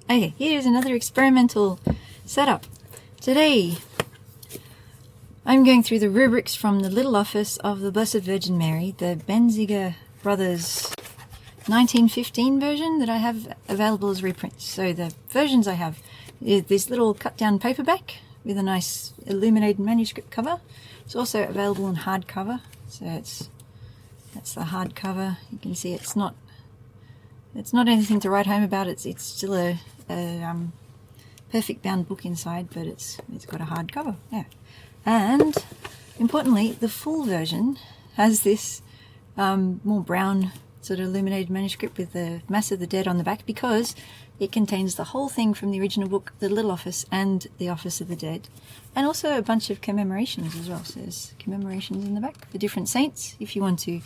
Okay, here's another experimental setup. Today, I'm going through the rubrics from the Little Office of the Blessed Virgin Mary, the Benziger brothers 1915 version that I have available as reprints. So the versions I have is this little cut-down paperback with a nice illuminated manuscript cover. It's also available in hardcover. So that's the hardcover. You can see it's not anything to write home about. It's still a perfect bound book inside, but it's got a hardcover. Yeah, and importantly, the full version has this more brown sort of illuminated manuscript with the Mass of the Dead on the back, because it contains the whole thing from the original book, the Little Office and the Office of the Dead, and also a bunch of commemorations as well. So there's commemorations in the back for different saints if you want to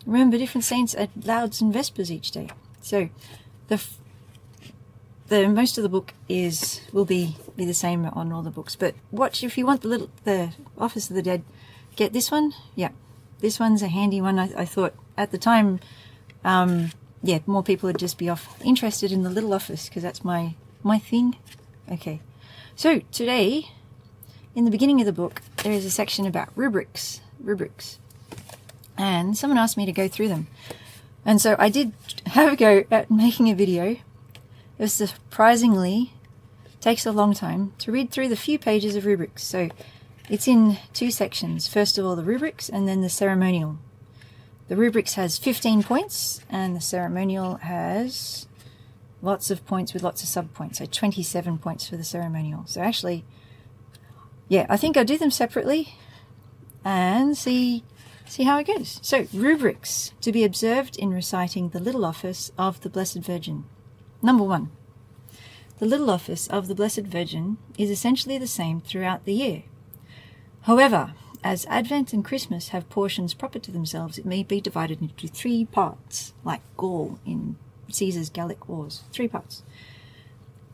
remember different saints at Lauds and Vespers each day. So the most of the book will be the same on all the books, but watch, if you want the Office of the Dead, get this one. Yeah, this one's a handy one. I thought at the time, more people would just be interested in the Little Office, because that's my thing. Okay, so today, in the beginning of the book, there is a section about rubrics, and someone asked me to go through them, and so I did have a go at making a video. It surprisingly takes a long time to read through the few pages of rubrics. So it's in two sections. First of all, the rubrics, and then the ceremonial. The rubrics has 15 points, and the ceremonial has lots of points with lots of sub-points. So 27 points for the ceremonial. So actually, yeah, I think I'll do them separately and see how it goes. So, rubrics to be observed in reciting the Little Office of the Blessed Virgin. Number 1. The Little Office of the Blessed Virgin is essentially the same throughout the year. However, as Advent and Christmas have portions proper to themselves, it may be divided into 3 parts, like Gaul in Caesar's Gallic Wars. 3 parts.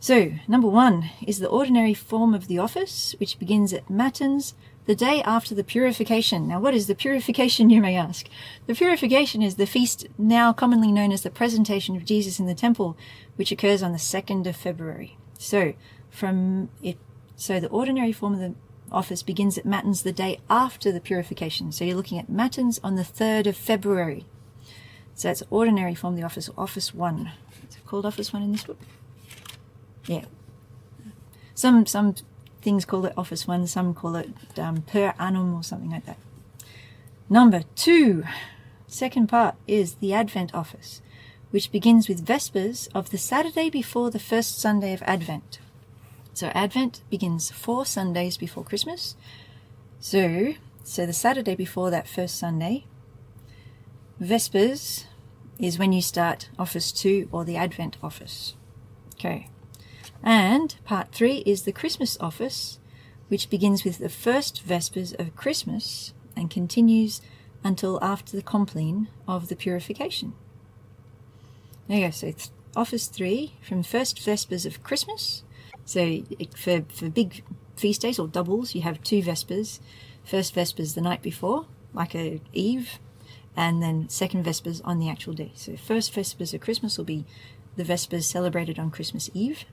So, number 1 is the ordinary form of the office, which begins at Matins, the day after the purification. Now, what is the purification, you may ask? The purification is the feast now commonly known as the presentation of Jesus in the temple, which occurs on the 2nd of February. So, the ordinary form of the office begins at Matins the day after the purification. So you're looking at Matins on the 3rd of February. So that's ordinary form of the office, Office 1. Is it called Office 1 in this book? Yeah. Some things call it Office 1, some call it per annum or something like that. Number 2, second part, is the Advent Office, which begins with Vespers of the Saturday before the first Sunday of Advent. So Advent begins 4 Sundays before Christmas. So the Saturday before that first Sunday. Vespers is when you start Office 2 or the Advent Office. Okay. And part 3 is the Christmas Office, which begins with the first Vespers of Christmas and continues until after the compline of the purification. There you go. So Office 3 from first Vespers of Christmas. So for big feast days or doubles, you have 2 Vespers. First Vespers the night before, like a Eve, and then second Vespers on the actual day. So first Vespers of Christmas will be the Vespers celebrated on Christmas Eve.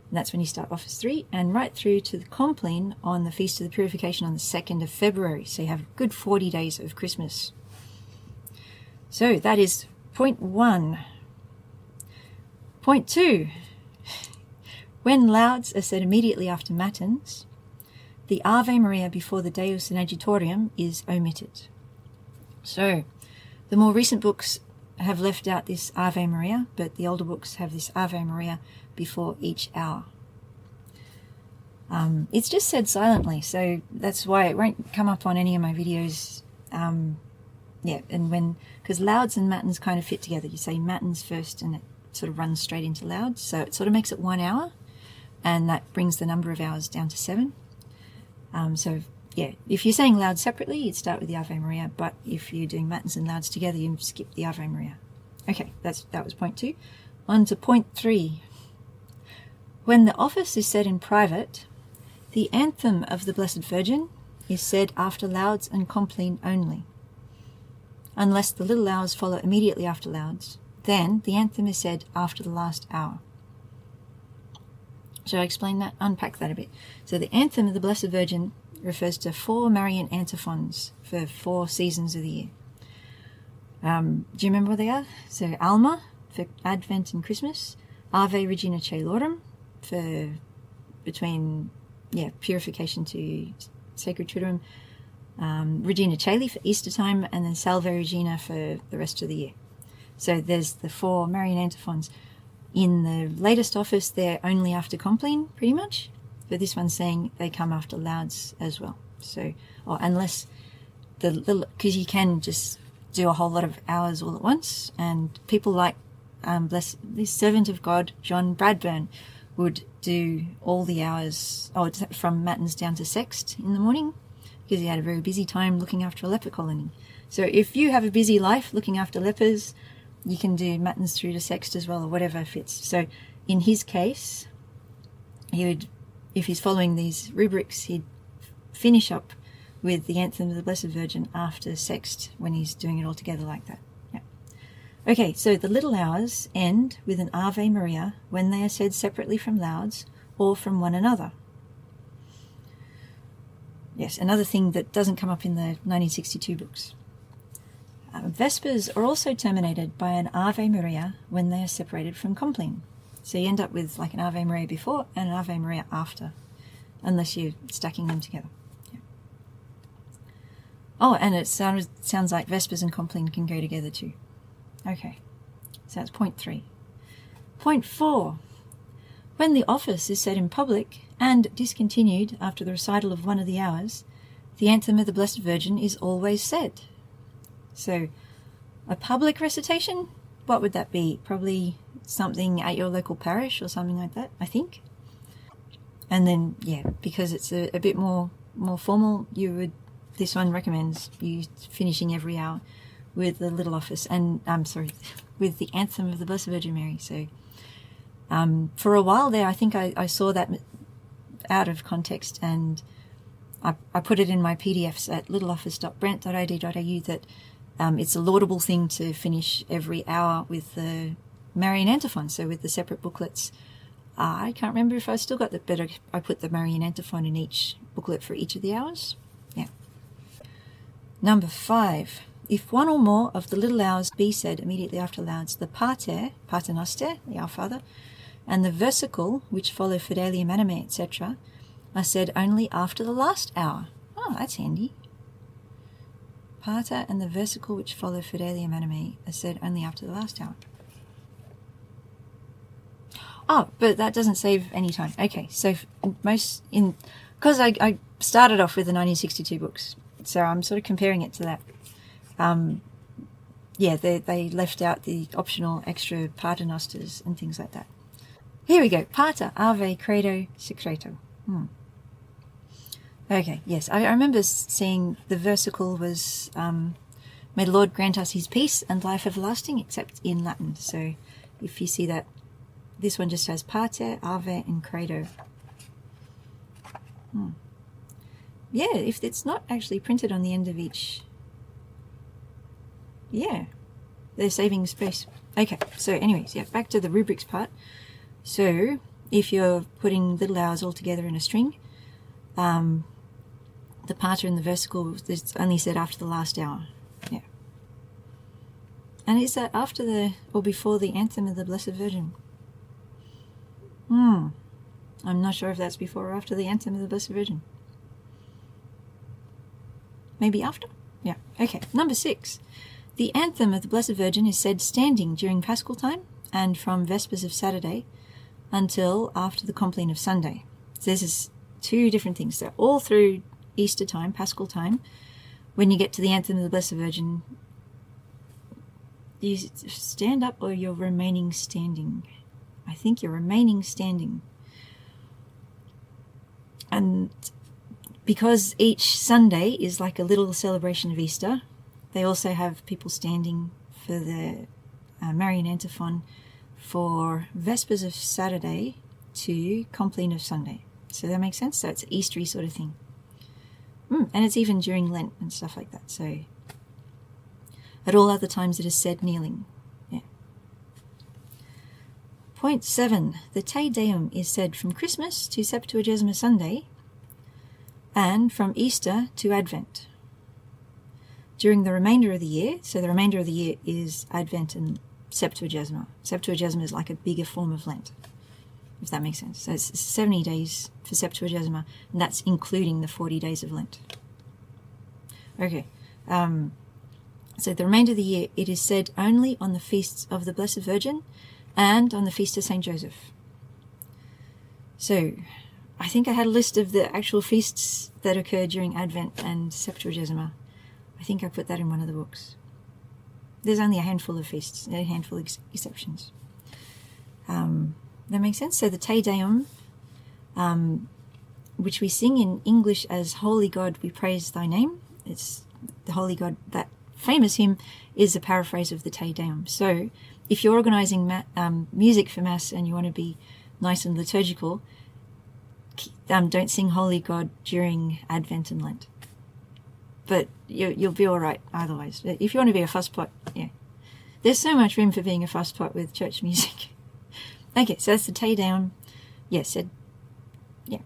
And that's when you start Office 3, and right through to the compline on the Feast of the Purification on the 2nd of February. So you have a good 40 days of Christmas. So that is point 1. Point 2. When lauds are said immediately after Matins, the Ave Maria before the Deus in Agitorium is omitted. So the more recent books have left out this Ave Maria, but the older books have this Ave Maria before each hour. It's just said silently, so that's why it won't come up on any of my videos. Because lauds and matins kind of fit together. You say matins first and it sort of runs straight into lauds, so it sort of makes it 1 hour, and that brings the number of hours down to 7. If you're saying lauds separately, you'd start with the Ave Maria, but if you're doing matins and lauds together, you skip the Ave Maria. Okay, that was point 2. On to point 3. When the office is said in private, the anthem of the Blessed Virgin is said after lauds and compline only. Unless the little hours follow immediately after lauds, then the anthem is said after the last hour. Shall I explain that? Unpack that a bit. So the anthem of the Blessed Virgin refers to 4 Marian antiphons for 4 seasons of the year. Do you remember what they are? So Alma for Advent and Christmas, Ave Regina Caelorum for between purification to Sacred Triduum, Regina Caeli for Easter time, and then Salve Regina for the rest of the year. So there's the 4 Marian antiphons. In the latest office, they're only after Compline, pretty much. But this one's saying they come after Lauds as well. So, or unless because you can just do a whole lot of hours all at once, and people like bless this servant of God, John Bradburn, would do all the hours, from matins down to sext in the morning, because he had a very busy time looking after a leper colony. So if you have a busy life looking after lepers, you can do matins through to sext as well, or whatever fits. So in his case, he would, if he's following these rubrics, he'd finish up with the anthem of the Blessed Virgin after sext when he's doing it all together like that. Yeah. Okay, so the little hours end with an Ave Maria when they are said separately from Lauds or from one another. Yes, another thing that doesn't come up in the 1962 books. Vespers are also terminated by an Ave Maria when they are separated from Compline. So you end up with like an Ave Maria before and an Ave Maria after, unless you're stacking them together. Yeah. Oh, and it sounds like Vespers and Compline can go together too. Okay, so that's point 3. Point 4. When the office is said in public and discontinued after the recital of one of the hours, the anthem of the Blessed Virgin is always said. So, a public recitation, what would that be? Probably something at your local parish or something like that, I think. And then, because it's a bit more formal, this one recommends you finishing every hour with the little office, and with the anthem of the Blessed Virgin Mary. So, for a while there, I think I saw that out of context, and I put it in my PDFs at littleoffice.brent.ad.au that it's a laudable thing to finish every hour with the Marian antiphon, so with the separate booklets. I can't remember if I still got that, but I put the Marian antiphon in each booklet for each of the hours. Yeah. Number 5. If one or more of the little hours be said immediately after Lauds, the Pater Noster, the Our Father, and the versicle, which follow Fidelium Anime, etc., are said only after the last hour. Oh, that's handy. Pater and the versicle which follow Fidelium Anime are said only after the last hour. Oh, but that doesn't save any time. Okay, so because I started off with the 1962 books, so I'm sort of comparing it to that. They left out the optional extra paternosters and things like that. Here we go. Pater, Ave, Credo, Secreto. Okay, yes, I remember seeing the versicle was, may the Lord grant us his peace and life everlasting, except in Latin. So if you see that, this one just has Pater, Ave, and Credo. Yeah, if it's not actually printed on the end of each, they're saving space. Okay, so anyways, back to the rubrics part. So if you're putting little hours all together in a string, the pater and the versicle is only said after the last hour. Yeah. And is that after or before the anthem of the Blessed Virgin? I'm not sure if that's before or after the anthem of the Blessed Virgin. Maybe after? Yeah. Okay. Number 6. The anthem of the Blessed Virgin is said standing during Paschal time and from Vespers of Saturday until after the Compline of Sunday. So this is 2 different things. So all through Easter time, Paschal time, when you get to the anthem of the Blessed Virgin, you stand up or you're remaining standing. I think you're remaining standing. And because each Sunday is like a little celebration of Easter, they also have people standing for the Marian antiphon for Vespers of Saturday to Compline of Sunday. So that makes sense? So it's an Eastery sort of thing. And it's even during Lent and stuff like that. So at all other times it is said kneeling. Yeah. Point 7. The Te Deum is said from Christmas to Septuagesima Sunday and from Easter to Advent. During the remainder of the year, so the remainder of the year is Advent and Septuagesima. Septuagesima is like a bigger form of Lent, if that makes sense. So it's 70 days for Septuagesima, and that's including the 40 days of Lent. Okay, so the remainder of the year, it is said only on the feasts of the Blessed Virgin and on the feast of Saint Joseph. So I think I had a list of the actual feasts that occur during Advent and Septuagesima. I think I put that in one of the books. There's only a handful of feasts, a handful of exceptions. That makes sense? So the Te Deum, which we sing in English as Holy God, we praise thy name. It's the Holy God, that famous hymn is a paraphrase of the Te Deum. So if you're organising music for Mass and you want to be nice and liturgical, don't sing Holy God during Advent and Lent. But you'll be all right otherwise. If you want to be a fusspot, yeah. There's so much room for being a fusspot with church music. Okay, so that's the Te Deum. Yes, yeah.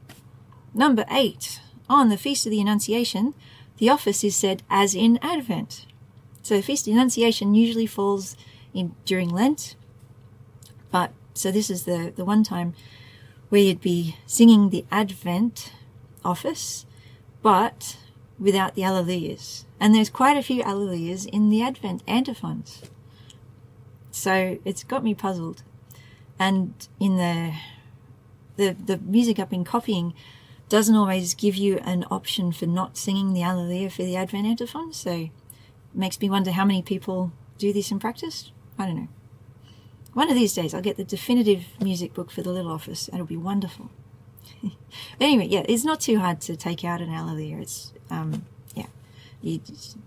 Number 8. On the Feast of the Annunciation, the office is said as in Advent. So the Feast of the Annunciation usually falls during Lent. But so this is the one time where you'd be singing the Advent office, but without the Alleluias. And there's quite a few Alleluias in the Advent antiphons. So it's got me puzzled. And in the music I've been copying doesn't always give you an option for not singing the Alleluia for the Advent antiphon. So it makes me wonder how many people do this in practice. I don't know. One of these days I'll get the definitive music book for the little office. It'll be wonderful. Anyway, yeah, it's not too hard to take out an Alleluia. It's, you just,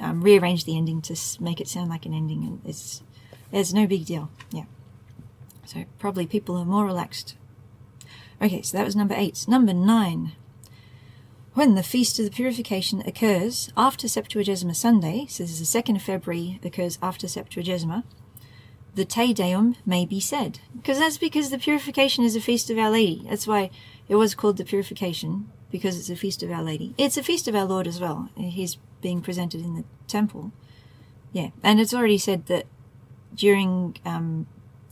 rearrange the ending to make it sound like an ending, and it's no big deal, yeah. So probably people are more relaxed. Okay, so that was number 8. Number 9. When the Feast of the Purification occurs after Septuagesima Sunday, so this is the 2nd of February, occurs after Septuagesima, the Te Deum may be said. Because the Purification is a feast of Our Lady. That's why it was called the Purification, because it's a feast of Our Lady. It's a feast of our Lord as well. He's being presented in the temple. Yeah, and it's already said that during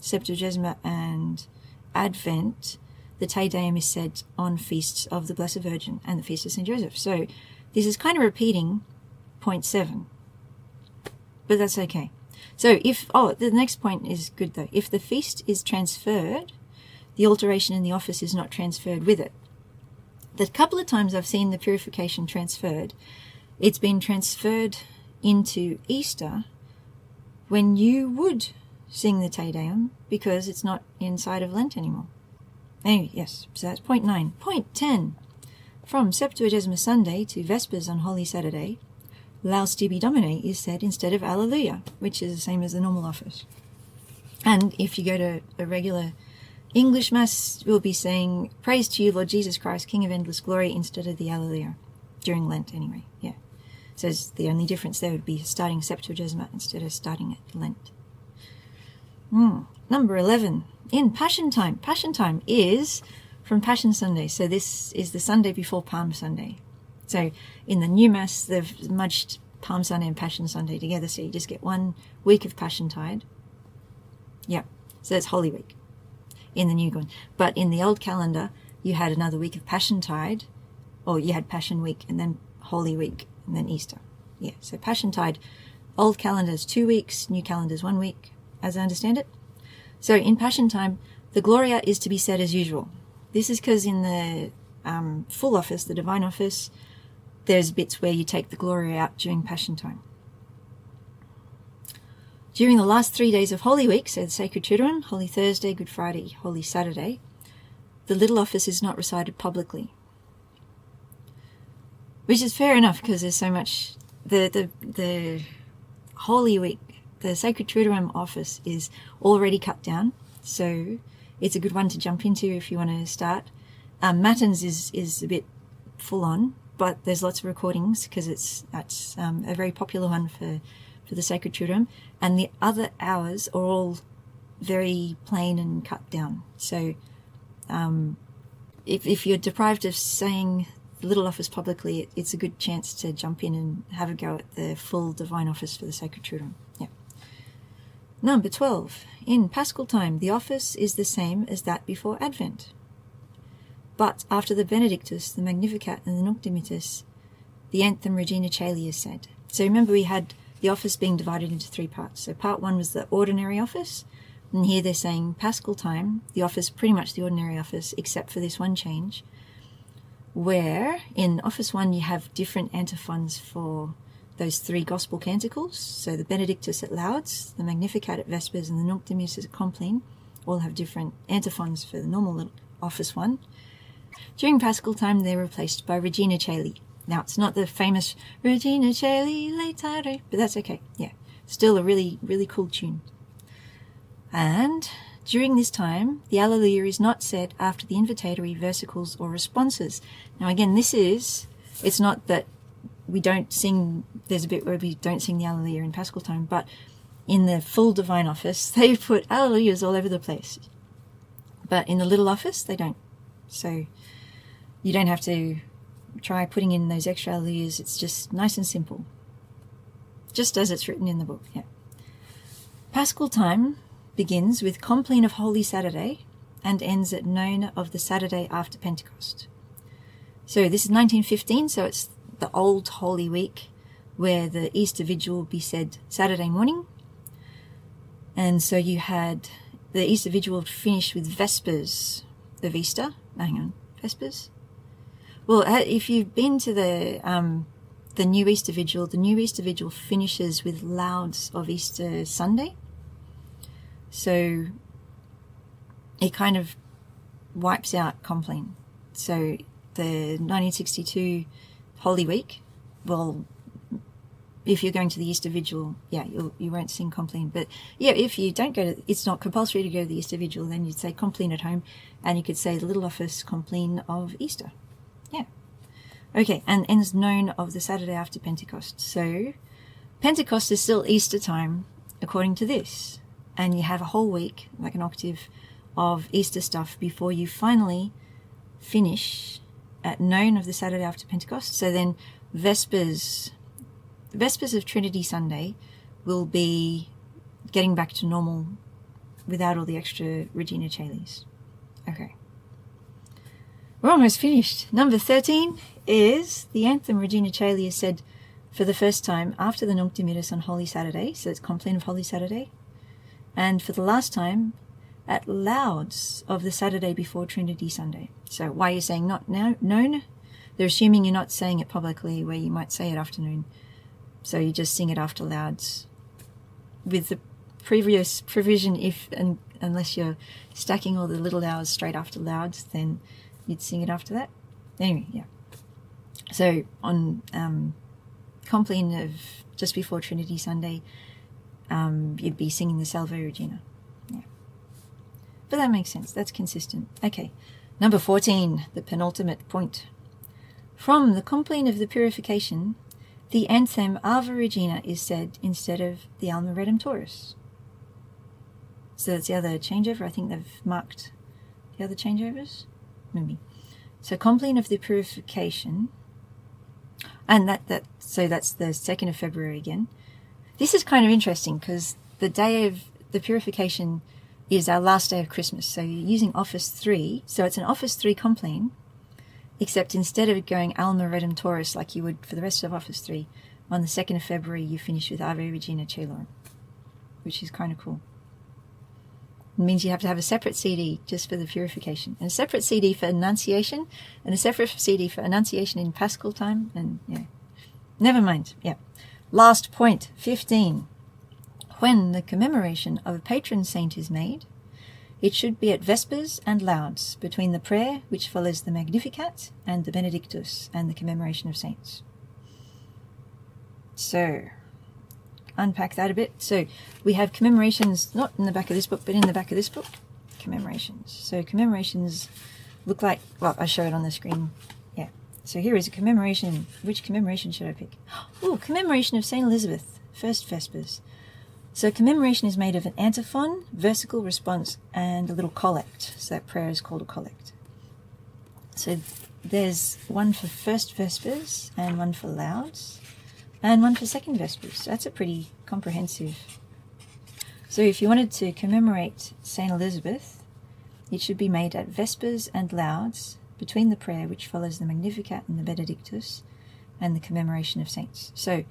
Septuagesima and Advent, the Te Deum is said on feasts of the Blessed Virgin and the feast of Saint Joseph. So this is kind of repeating point 7, but that's okay. So the next point is good though. If the feast is transferred, the alteration in the office is not transferred with it. The couple of times I've seen the Purification transferred, it's been transferred into Easter when you would sing the Te Deum because it's not inside of Lent anymore. Anyway, yes, so that's point 9. Point 10. From Septuagesima Sunday to Vespers on Holy Saturday, Laus Tibi Domine is said instead of Alleluia, which is the same as the normal office. And if you go to a regular English Mass, we'll be saying, Praise to you, Lord Jesus Christ, King of endless glory, instead of the Alleluia, during Lent anyway, yeah. So the only difference there would be starting Septuagesima instead of starting at Lent. Number 11. In Passion Time. Passion Time is from Passion Sunday. So this is the Sunday before Palm Sunday. So in the new Mass, they've merged Palm Sunday and Passion Sunday together. So you just get 1 week of Passiontide. Yeah. So that's Holy Week in the new one. But in the old calendar, you had another week of Passiontide, or you had Passion Week and then Holy Week and then Easter. Yeah. So Passiontide, old calendar is 2 weeks, new calendar is 1 week, as I understand it. So in Passion Time, the Gloria is to be said as usual. This is because in the full office, the Divine Office, there's bits where you take the Gloria out during Passion Time. During the last 3 days of Holy Week, so the Sacred Triduum, Holy Thursday, Good Friday, Holy Saturday, the Little Office is not recited publicly. Which is fair enough because there's so much, the Holy Week, the Sacred Triduum office is already cut down, so it's a good one to jump into if you want to start. Matins is a bit full on, but there's lots of recordings because that's a very popular one for the Sacred Triduum, and the other hours are all very plain and cut down. So if you're deprived of saying the little office publicly, it's a good chance to jump in and have a go at the full divine office for the Sacred Triduum. Yeah. Number 12. In Paschal time, the office is the same as that before Advent. But after the Benedictus, the Magnificat, and the Nunc Dimittis, the anthem Regina Caeli is said. So remember, we had the office being divided into 3 parts. So part 1 was the ordinary office, and here they're saying Paschal time, the office, pretty much the ordinary office, except for this one change, where in Office 1 you have different antiphons for those 3 Gospel canticles. So the Benedictus at Lauds, the Magnificat at Vespers, and the Nunc Dimittis at Compline all have different antiphons for the normal Office 1. During Paschal time, they're replaced by Regina Caeli. Now, it's not the famous Regina Caeli laetare, but that's okay. Yeah, still a really, really cool tune. And during this time, the Alleluia is not said after the invitatory versicles or responses. Now, again, it's not that we don't sing, there's a bit where we don't sing the Alleluia in Paschal time, but in the full divine office, they put Alleluias all over the place. But in the little office, they don't. So you don't have to try putting in those extra Alleluias. It's just nice and simple. Just as it's written in the book, yeah. Paschal time begins with Compline of Holy Saturday and ends at noon of the Saturday after Pentecost. So this is 1915, so it's the old Holy Week, where the Easter Vigil will be said Saturday morning. And so you had the Easter Vigil finished with Vespers of Easter. Hang on, Vespers? Well, if you've been to the New Easter Vigil, the New Easter Vigil finishes with Lauds of Easter Sunday. So it kind of wipes out Compline. So the 1962 Holy Week, well, if you're going to the Easter Vigil, yeah, you won't sing Compline. But yeah, if you don't go to, it's not compulsory to go to the Easter Vigil, then you'd say Compline at home, and you could say the Little Office Compline of Easter. Yeah. Okay, and ends noon of the Saturday after Pentecost. So Pentecost is still Easter time, according to this. And you have a whole week, like an octave, of Easter stuff before you finally finish at noon of the Saturday after Pentecost. So then Vespers of Trinity Sunday will be getting back to normal without all the extra Regina Caelis. Okay. We're almost finished. Number 13 is the anthem Regina Caeli is said for the first time after the Nunc Dimittis on Holy Saturday, so it's Compline of Holy Saturday, and for the last time at Lauds of the Saturday before Trinity Sunday. So why are you saying not now known? They're assuming you're not saying it publicly where you might say it afternoon. So you just sing it after Lauds. With the previous provision, unless you're stacking all the little hours straight after Lauds, then you'd sing it after that. Anyway, yeah. So on Compline of just before Trinity Sunday, you'd be singing the Salve Regina. Yeah. But that makes sense. That's consistent. Okay. Number 14, the penultimate point. From the Compline of the Purification, the anthem Ave Regina is said instead of the Alma Redemptoris. So that's the other changeover. I think they've marked the other changeovers. Maybe. So Compline of the Purification, and so that's the 2nd of February again. This is kind of interesting because the day of the Purification is our last day of Christmas. So you're using Office 3. So it's an Office 3 Compline, except instead of going Alma Redemptoris like you would for the rest of Office 3, on the 2nd of February you finish with Ave Regina Caelorum, which is kind of cool. It means you have to have a separate CD just for the Purification, and a separate CD for Annunciation, and a separate CD for Annunciation in Paschal time, and yeah. Never mind, yeah. Last point, 15. When the commemoration of a patron saint is made, it should be at Vespers and Lauds, between the prayer which follows the Magnificat and the Benedictus and the commemoration of saints. So, unpack that a bit. So we have commemorations, not in the back of this book, but in the back of this book. Commemorations. So commemorations look like, well, I show it on the screen. Yeah. So here is a commemoration. Which commemoration should I pick? Oh, commemoration of St. Elizabeth, first Vespers. So commemoration is made of an antiphon, versicle, response, and a little collect. So that prayer is called a collect. So there's one for first vespers and one for louds and one for second vespers. So that's a pretty comprehensive. So if you wanted to commemorate Saint Elizabeth, it should be made at vespers and louds between the prayer which follows the Magnificat and the Benedictus and the commemoration of saints. So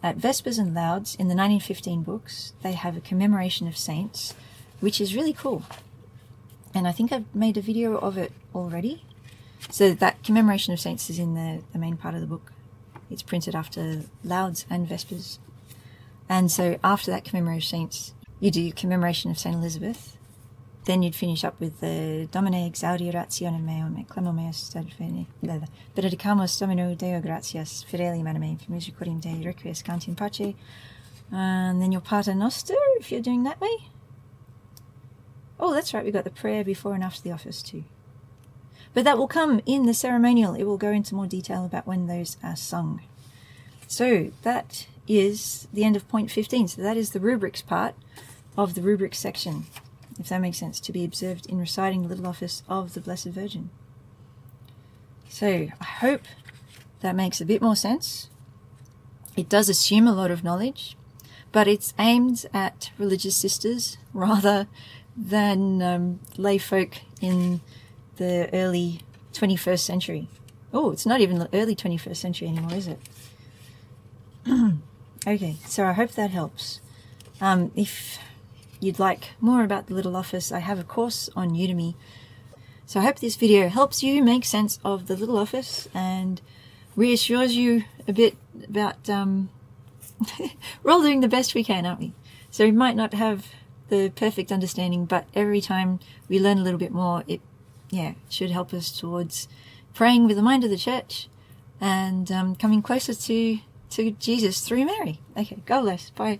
at vespers and louds in the 1915 books, they have a commemoration of saints, which is really cool. And I think I've made a video of it already. So that commemoration of saints is in the main part of the book. It's printed after louds and vespers. And so after that commemoration of saints, you do commemoration of Saint Elizabeth. Then you'd finish up with the Domine exaudi rationem meum et clamor meus stadfene. Benedicamus Domino Deo gratias, fidelium anime, misericordiam Dei requiescant in pace. And then your Pater Noster, if you're doing that way. Oh, that's right, we've got the prayer before and after the office too. But that will come in the ceremonial. It will go into more detail about when those are sung. So that is the end of point 15. So that is the rubrics part of the rubrics section, if that makes sense, to be observed in reciting the little office of the Blessed Virgin. So I hope that makes a bit more sense. It does assume a lot of knowledge, but it's aimed at religious sisters rather than lay folk in the early 21st century. Oh, it's not even the early 21st century anymore, is it? Okay, so I hope that helps. If you'd like more about the little office, I have a course on Udemy. So I hope this video helps you make sense of the little office and reassures you a bit about we're all doing the best we can, aren't we? So we might not have the perfect understanding, but every time we learn a little bit more, it should help us towards praying with the mind of the church and coming closer to Jesus through Mary. Okay, God bless. Bye.